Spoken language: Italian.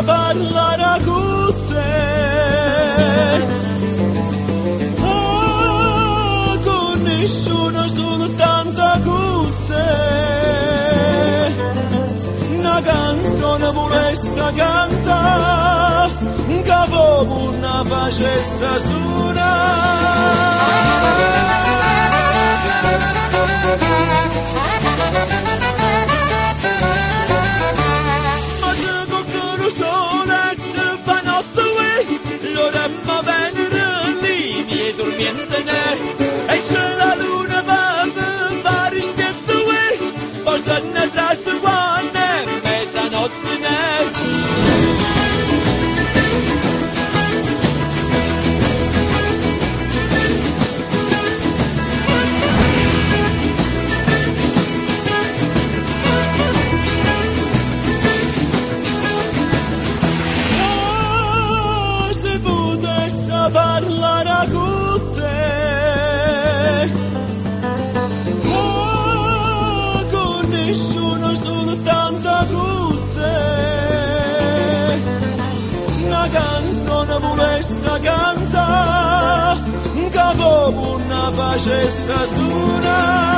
Parlare con te, con nessuno, soltanto con te. Una canzone volesse cantare, che proprio non facesse e se la luna va a rispetto poi se ne trasse quando è mezzanotte se potesse parlare con te, nessuno, soltanto con te. Una canzone volesse cantare, che proprio non facesse suonare.